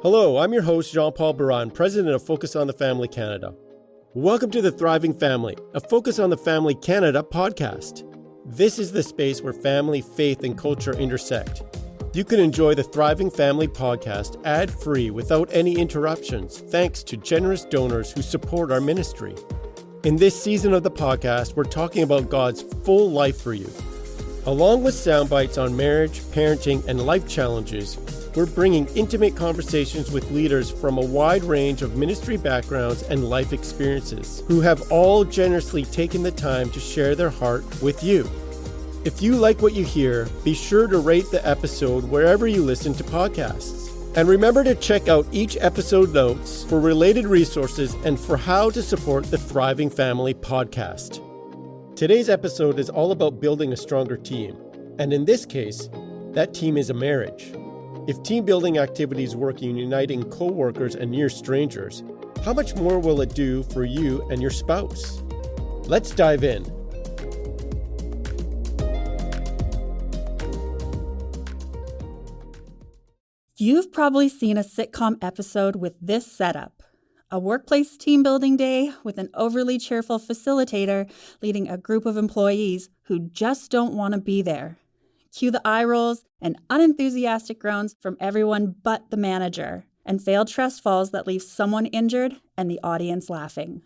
Hello, I'm your host, Jean-Paul Baran, President of Focus on the Family Canada. Welcome to the Thriving Family, a Focus on the Family Canada podcast. This is the space where family, faith, and culture intersect. You can enjoy the Thriving Family podcast ad-free without any interruptions, thanks to generous donors who support our ministry. In this season of the podcast, we're talking about God's full life for you. Along with sound bites on marriage, parenting, and life challenges, we're bringing intimate conversations with leaders from a wide range of ministry backgrounds and life experiences who have all generously taken the time to share their heart with you. If you like what you hear, be sure to rate the episode wherever you listen to podcasts. And remember to check out each episode notes for related resources and for how to support the Thriving Family podcast. Today's episode is all about building a stronger team. And in this case, that team is a marriage. If team building activities work in uniting coworkers and near strangers, how much more will it do for you and your spouse? Let's dive in. You've probably seen a sitcom episode with this setup. A workplace team building day with an overly cheerful facilitator leading a group of employees who just don't want to be there. Cue the eye rolls and unenthusiastic groans from everyone but the manager, and failed trust falls that leave someone injured and the audience laughing.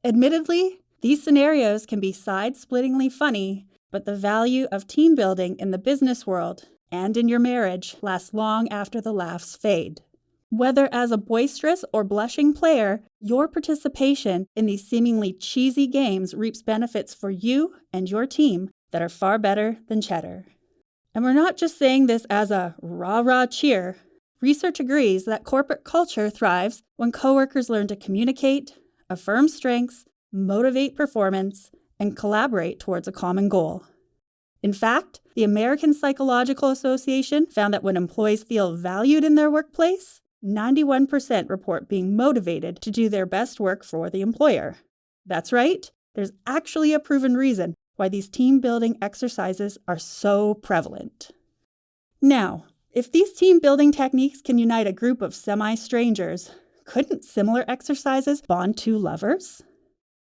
Admittedly, these scenarios can be side-splittingly funny, but the value of team building in the business world and in your marriage lasts long after the laughs fade. Whether as a boisterous or blushing player, your participation in these seemingly cheesy games reaps benefits for you and your team that are far better than cheddar. And we're not just saying this as a rah-rah cheer. Research agrees that corporate culture thrives when coworkers learn to communicate, affirm strengths, motivate performance, and collaborate towards a common goal. In fact, the American Psychological Association found that when employees feel valued in their workplace, 91% report being motivated to do their best work for the employer. That's right, there's actually a proven reason why these team-building exercises are so prevalent. Now, if these team-building techniques can unite a group of semi-strangers, couldn't similar exercises bond two lovers?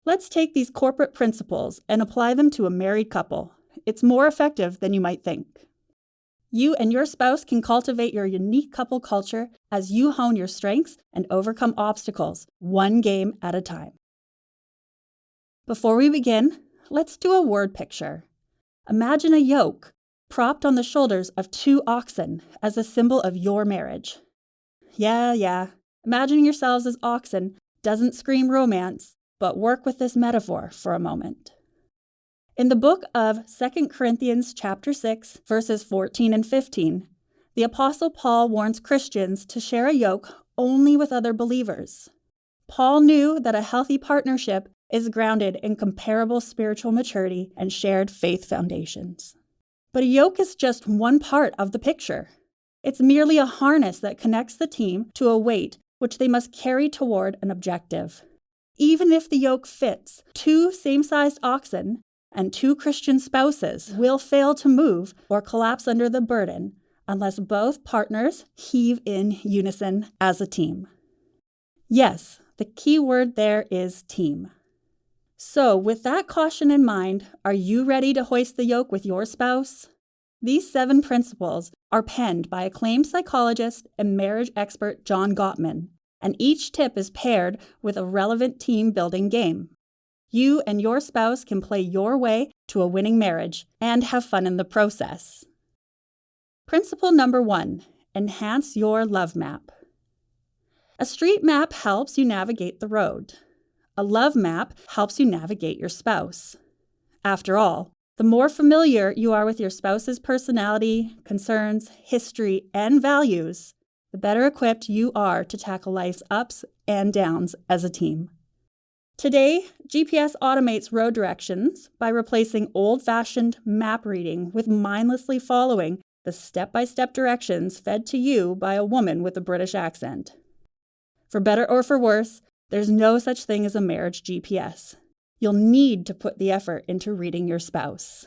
Let's take these corporate principles and apply them to a married couple. It's more effective than you might think. You and your spouse can cultivate your unique couple culture as you hone your strengths and overcome obstacles, one game at a time. Before we begin, let's do a word picture. Imagine a yoke propped on the shoulders of two oxen as a symbol of your marriage. Yeah. Imagining yourselves as oxen doesn't scream romance, but work with this metaphor for a moment. In the book of 2 Corinthians chapter 6, verses 14 and 15, the Apostle Paul warns Christians to share a yoke only with other believers. Paul knew that a healthy partnership is grounded in comparable spiritual maturity and shared faith foundations. But a yoke is just one part of the picture. It's merely a harness that connects the team to a weight which they must carry toward an objective. Even if the yoke fits, two same-sized oxen and two Christian spouses will fail to move or collapse under the burden unless both partners heave in unison as a team. Yes, the key word there is team. So, with that caution in mind, are you ready to hoist the yoke with your spouse? These 7 principles are penned by acclaimed psychologist and marriage expert John Gottman, and each tip is paired with a relevant team-building game. You and your spouse can play your way to a winning marriage and have fun in the process. Principle number 1, enhance your love map. A street map helps you navigate the road. A love map helps you navigate your spouse. After all, the more familiar you are with your spouse's personality, concerns, history, and values, the better equipped you are to tackle life's ups and downs as a team. Today, GPS automates road directions by replacing old-fashioned map reading with mindlessly following the step-by-step directions fed to you by a woman with a British accent. For better or for worse, there's no such thing as a marriage GPS. You'll need to put the effort into reading your spouse.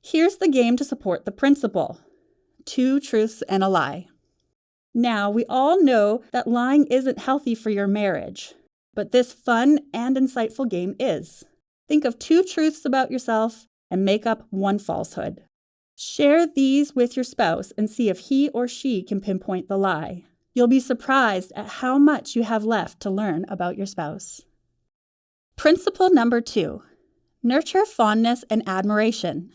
Here's the game to support the principle. 2 truths and a lie. Now, we all know that lying isn't healthy for your marriage, but this fun and insightful game is. Think of 2 truths about yourself and make up 1 falsehood. Share these with your spouse and see if he or she can pinpoint the lie. You'll be surprised at how much you have left to learn about your spouse. Principle number 2, nurture fondness and admiration.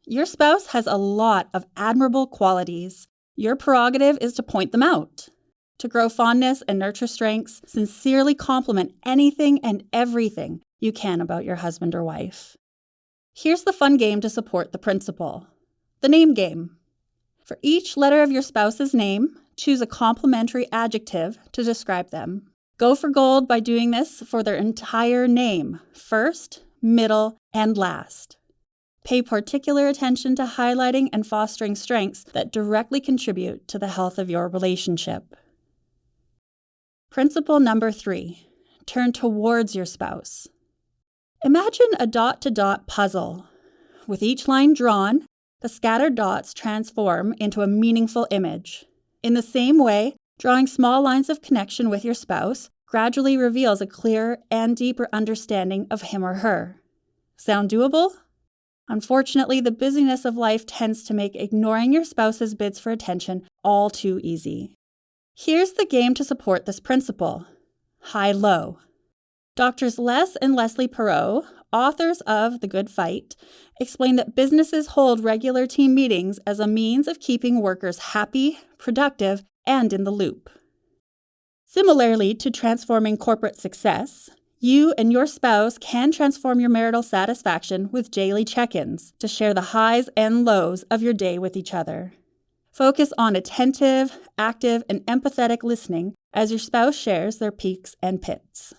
Your spouse has a lot of admirable qualities. Your prerogative is to point them out. To grow fondness and nurture strengths, sincerely compliment anything and everything you can about your husband or wife. Here's the fun game to support the principle. The name game. For each letter of your spouse's name, choose a complimentary adjective to describe them. Go for gold by doing this for their entire name, first, middle, and last. Pay particular attention to highlighting and fostering strengths that directly contribute to the health of your relationship. Principle number 3, turn towards your spouse. Imagine a dot-to-dot puzzle. With each line drawn, the scattered dots transform into a meaningful image. In the same way, drawing small lines of connection with your spouse gradually reveals a clearer and deeper understanding of him or her. Sound doable? Unfortunately, the busyness of life tends to make ignoring your spouse's bids for attention all too easy. Here's the game to support this principle. High-low. Doctors Les and Leslie Perot, authors of The Good Fight, explain that businesses hold regular team meetings as a means of keeping workers happy, productive, and in the loop. Similarly to transforming corporate success, you and your spouse can transform your marital satisfaction with daily check-ins to share the highs and lows of your day with each other. Focus on attentive, active, and empathetic listening as your spouse shares their peaks and pits.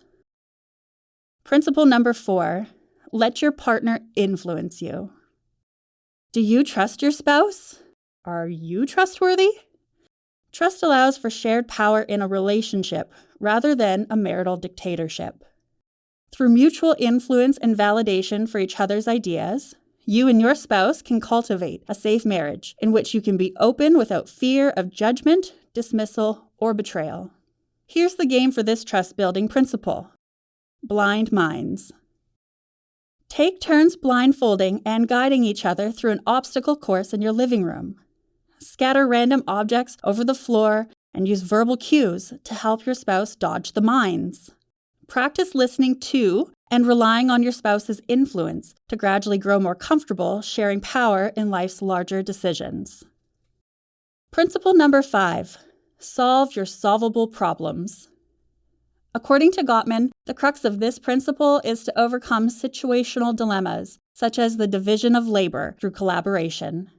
Principle number 4, let your partner influence you. Do you trust your spouse? Are you trustworthy? Trust allows for shared power in a relationship rather than a marital dictatorship. Through mutual influence and validation for each other's ideas, you and your spouse can cultivate a safe marriage in which you can be open without fear of judgment, dismissal, or betrayal. Here's the game for this trust-building principle. Blind minds. Take turns blindfolding and guiding each other through an obstacle course in your living room. Scatter random objects over the floor and use verbal cues to help your spouse dodge the mines. Practice listening to and relying on your spouse's influence to gradually grow more comfortable sharing power in life's larger decisions. Principle number 5, solve your solvable problems. According to Gottman, the crux of this principle is to overcome situational dilemmas, such as the division of labor through collaboration.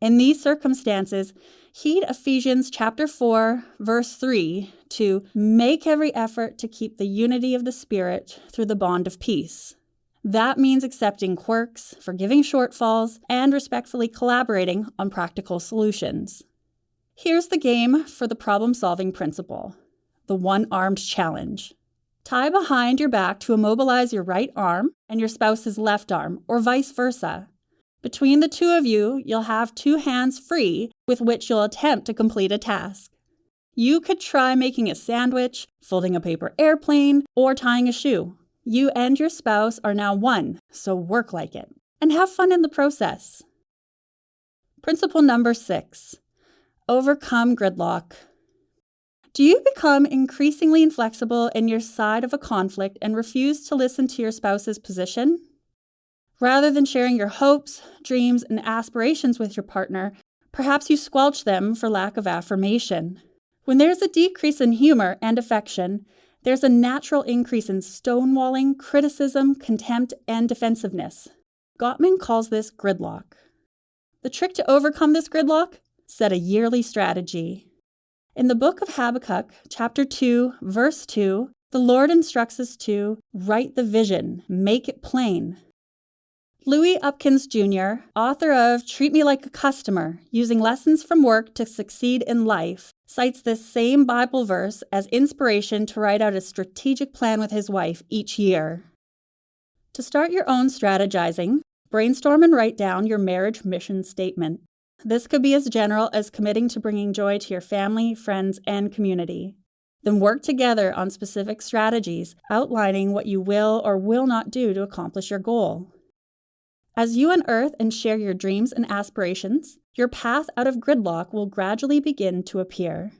In these circumstances, heed Ephesians chapter 4, verse 3, to make every effort to keep the unity of the Spirit through the bond of peace. That means accepting quirks, forgiving shortfalls, and respectfully collaborating on practical solutions. Here's the game for the problem-solving principle, the one-armed challenge. Tie behind your back to immobilize your right arm and your spouse's left arm, or vice versa. Between the two of you, you'll have 2 hands free with which you'll attempt to complete a task. You could try making a sandwich, folding a paper airplane, or tying a shoe. You and your spouse are now one, so work like it. And have fun in the process. Principle number 6, overcome gridlock. Do you become increasingly inflexible in your side of a conflict and refuse to listen to your spouse's position? Rather than sharing your hopes, dreams, and aspirations with your partner, perhaps you squelch them for lack of affirmation. When there's a decrease in humor and affection, there's a natural increase in stonewalling, criticism, contempt, and defensiveness. Gottman calls this gridlock. The trick to overcome this gridlock? Set a yearly strategy. In the book of Habakkuk, chapter 2, verse 2, the Lord instructs us to write the vision, make it plain. Louis Upkins Jr., author of Treat Me Like a Customer, Using Lessons from Work to Succeed in Life, cites this same Bible verse as inspiration to write out a strategic plan with his wife each year. To start your own strategizing, brainstorm and write down your marriage mission statement. This could be as general as committing to bringing joy to your family, friends, and community. Then work together on specific strategies, outlining what you will or will not do to accomplish your goal. As you unearth and share your dreams and aspirations, your path out of gridlock will gradually begin to appear.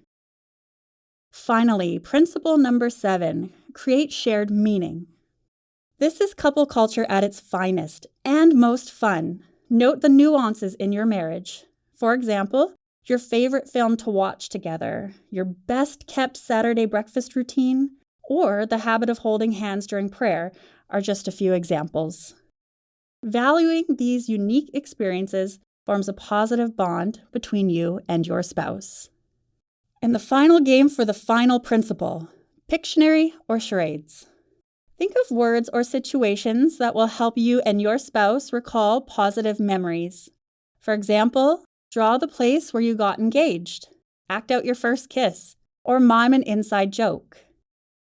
Finally, principle number 7, create shared meaning. This is couple culture at its finest and most fun. Note the nuances in your marriage. For example, your favorite film to watch together, your best-kept Saturday breakfast routine, or the habit of holding hands during prayer are just a few examples. Valuing these unique experiences forms a positive bond between you and your spouse. And the final game for the final principle, Pictionary or charades. Think of words or situations that will help you and your spouse recall positive memories. For example, draw the place where you got engaged, act out your first kiss, or mime an inside joke.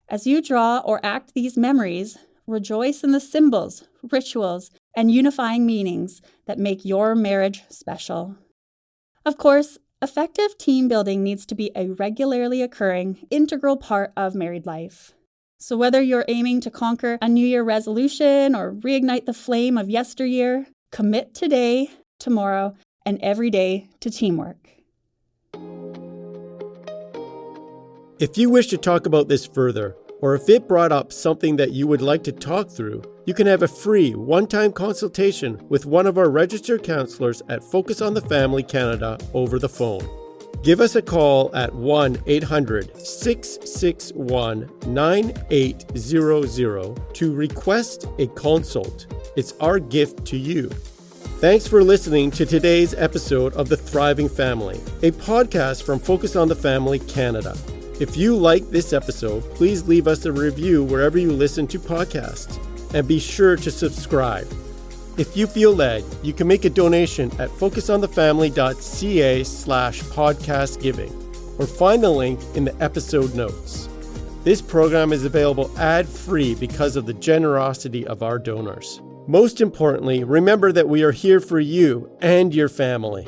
As you draw or act these memories, rejoice in the symbols, rituals, and unifying meanings that make your marriage special. Of course, effective team building needs to be a regularly occurring, integral part of married life. So whether you're aiming to conquer a New Year resolution or reignite the flame of yesteryear, commit today, tomorrow, and every day to teamwork. If you wish to talk about this further, or if it brought up something that you would like to talk through, you can have a free one-time consultation with one of our registered counselors at Focus on the Family Canada over the phone. Give us a call at 1-800-661-9800 to request a consult. It's our gift to you. Thanks for listening to today's episode of The Thriving Family, a podcast from Focus on the Family Canada. If you like this episode, please leave us a review wherever you listen to podcasts, and be sure to subscribe. If you feel led, you can make a donation at focusonthefamily.ca/podcastgiving, or find the link in the episode notes. This program is available ad-free because of the generosity of our donors. Most importantly, remember that we are here for you and your family.